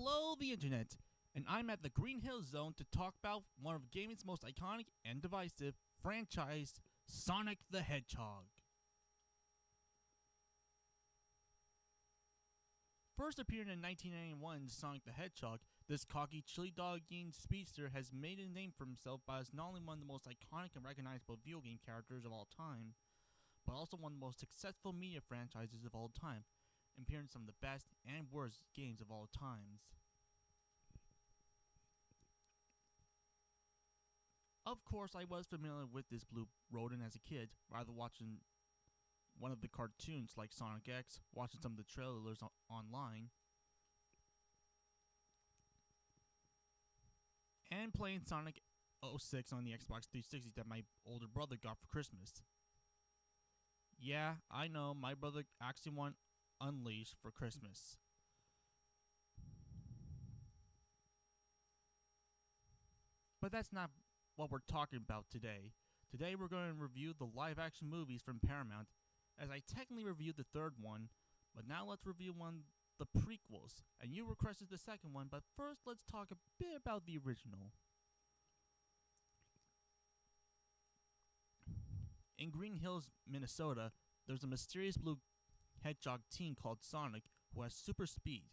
Hello, the internet, and I'm at the Green Hills Zone to talk about one of gaming's most iconic and divisive franchise, Sonic the Hedgehog. First appearing in 1991's Sonic the Hedgehog, this cocky, chili dog-eating speedster has made a name for himself as not only one of the most iconic and recognizable video game characters of all time, but also one of the most successful media franchises of all time, appearing in some of the best and worst games of all times. Of course, I was familiar with this blue rodent as a kid, rather watching one of the cartoons like Sonic X, watching some of the trailers online, and playing Sonic 06 on the Xbox 360 that my older brother got for Christmas. Yeah, I know, my brother actually won Unleashed for Christmas. But that's not what we're talking about today. Today we're going to review the live-action movies from Paramount, as I technically reviewed the third one, but now let's review one of the prequels, and you requested the second one, but first let's talk a bit about the original. In Green Hills, Minnesota, there's a mysterious blue hedgehog teen called Sonic who has super speed.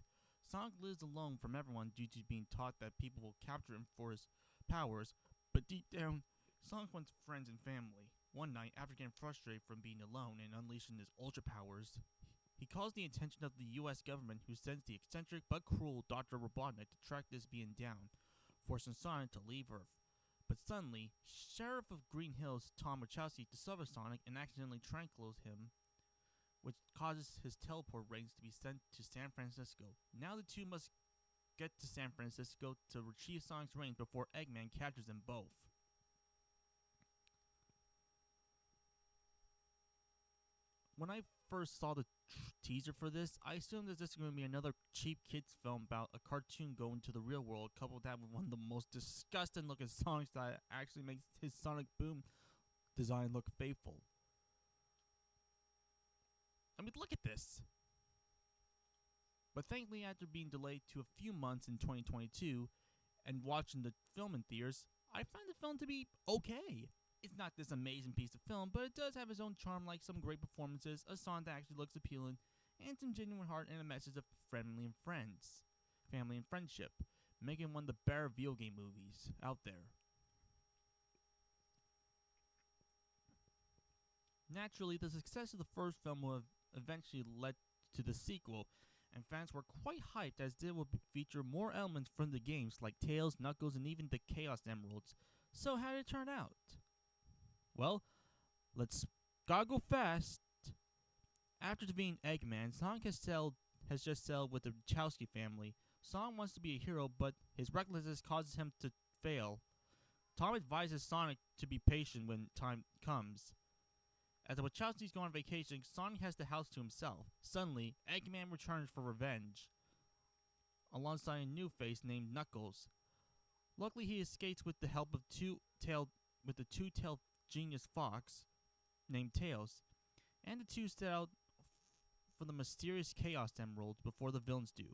Sonic lives alone from everyone due to being taught that people will capture him for his powers, but deep down, Sonic wants friends and family. One night, after getting frustrated from being alone and unleashing his ultra powers, he calls the attention of the US government, who sends the eccentric but cruel Dr. Robotnik to track this being down, forcing Sonic to leave Earth. But suddenly, Sheriff of Green Hills Tom Wachowski discovers Sonic and accidentally tranquilizes him, which causes his teleport rings to be sent to San Francisco. Now the two must get to San Francisco to retrieve Sonic's rings before Eggman captures them both. When I first saw the teaser for this, I assumed that this was going to be another cheap kids film about a cartoon going to the real world, coupled that with one of the most disgusting looking songs that actually makes his Sonic Boom design look faithful. I mean, look at this. But thankfully, after being delayed to a few months in 2022 and watching the film in theaters, I find the film to be okay. It's not this amazing piece of film, but it does have its own charm, like some great performances, a song that actually looks appealing, and some genuine heart and a message of family and friendship, making one of the better video game movies out there. Naturally, the success of the first film would have eventually led to the sequel, and fans were quite hyped as it would feature more elements from the games like Tails, Knuckles, and even the Chaos Emeralds. So how did it turn out? Well, let's gotta go fast. After defeating Eggman, Sonic has just settled with the Wachowski family. Sonic wants to be a hero, but his recklessness causes him to fail. Tom advises Sonic to be patient when time comes. As the Wachowskis go on vacation, Sonic has the house to himself. Suddenly, Eggman returns for revenge, alongside a new face named Knuckles. Luckily, he escapes with the help of the two-tailed genius fox named Tails, and the two set out for the mysterious Chaos Emeralds before the villains do.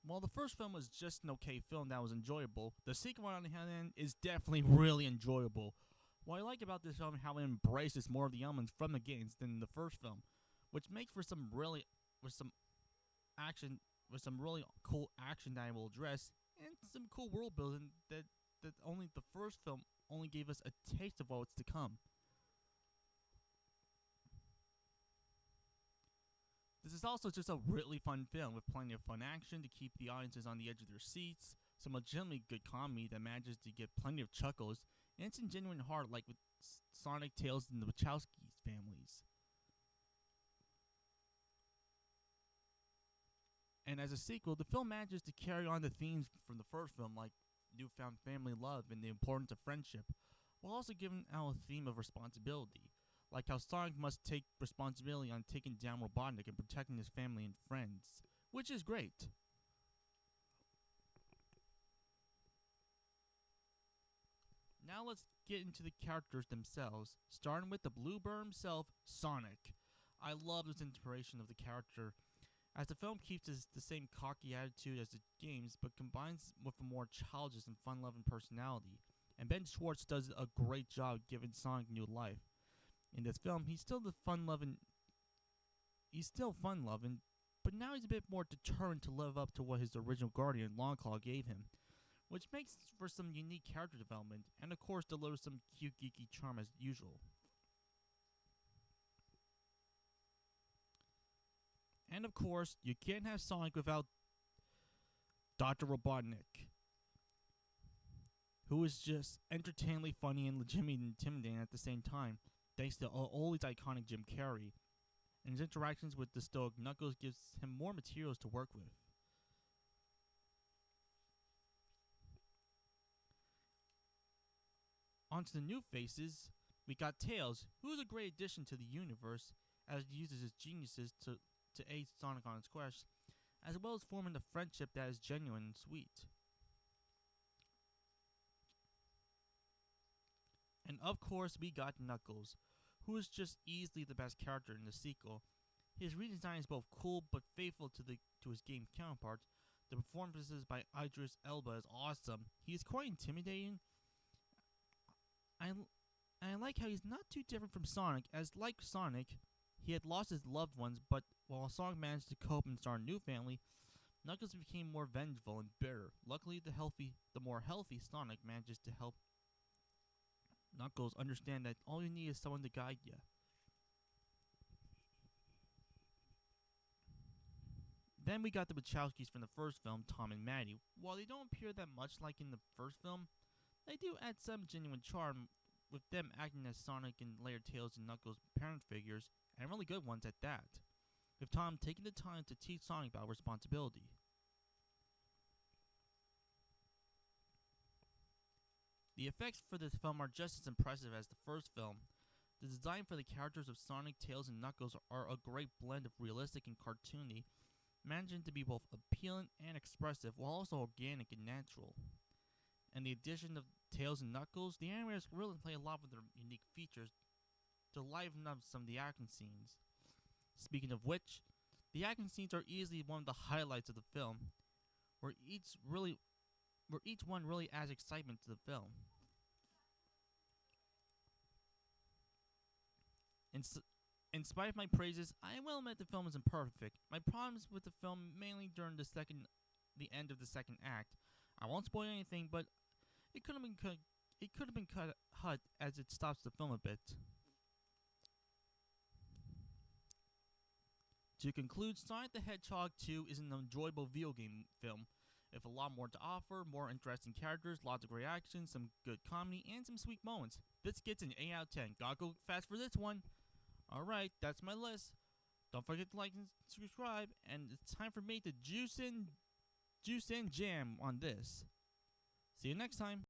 While the first film was just an okay film that was enjoyable, the sequel on the other hand is definitely really enjoyable. What I like about this film is how it embraces more of the elements from the games than the first film, which makes for some really cool action that I will address, and some cool world building that only the first film only gave us a taste of what's to come. This is also just a really fun film with plenty of fun action to keep the audiences on the edge of their seats, some legitimately good comedy that manages to get plenty of chuckles, and some genuine heart like with Sonic, Tails, and the Wachowski families. And as a sequel, the film manages to carry on the themes from the first film, like newfound family love and the importance of friendship, while also giving out a theme of responsibility, like how Sonic must take responsibility on taking down Robotnik and protecting his family and friends, which is great. Now let's get into the characters themselves, starting with the Bluebird himself, Sonic. I love this inspiration of the character, as the film keeps the same cocky attitude as the games, but combines with a more childish and fun-loving personality. And Ben Schwartz does a great job giving Sonic new life. In this film, he's still fun-loving, but now he's a bit more determined to live up to what his original guardian, Longclaw, gave him, which makes for some unique character development, and of course delivers some cute geeky charm as usual. And of course, you can't have Sonic without Dr. Robotnik, who is just entertainingly funny and legitimately intimidating at the same time, thanks to always iconic Jim Carrey. And his interactions with the stoic Knuckles gives him more materials to work with. Onto the new faces, we got Tails, who is a great addition to the universe as he uses his geniuses to aid Sonic on his quest, as well as forming a friendship that is genuine and sweet. And of course, we got Knuckles, who is just easily the best character in the sequel. His redesign is both cool but faithful to his game counterparts. The performances by Idris Elba is awesome. He is quite intimidating. I like how he's not too different from Sonic, as like Sonic, he had lost his loved ones, but while Sonic managed to cope and start a new family, Knuckles became more vengeful and bitter. Luckily, the more healthy Sonic manages to help Knuckles understand that all you need is someone to guide you. Then we got the Wachowskis from the first film, Tom and Maddie. While they don't appear that much like in the first film, they do add some genuine charm, with them acting as Sonic and later Tails and Knuckles' parent figures, and really good ones at that, with Tom taking the time to teach Sonic about responsibility. The effects for this film are just as impressive as the first film. The design for the characters of Sonic, Tails, and Knuckles are a great blend of realistic and cartoony, managing to be both appealing and expressive while also organic and natural. And the addition of Tails and Knuckles, the animators really play a lot with their unique features to liven up some of the action scenes. Speaking of which, the action scenes are easily one of the highlights of the film, where each one really adds excitement to the film. In, in spite of my praises, I will admit the film isn't perfect. My problems with the film mainly during the end of the second act. I won't spoil anything, but it could have been cut. It could have been cut as it stops the film a bit. To conclude, Sonic the Hedgehog 2 is an enjoyable video game film with a lot more to offer, more interesting characters, lots of great action, some good comedy, and some sweet moments. This gets an 8 out of 10. Gotta go fast for this one. Alright, that's my list. Don't forget to like and subscribe, and it's time for me to juice and jam on this. See you next time.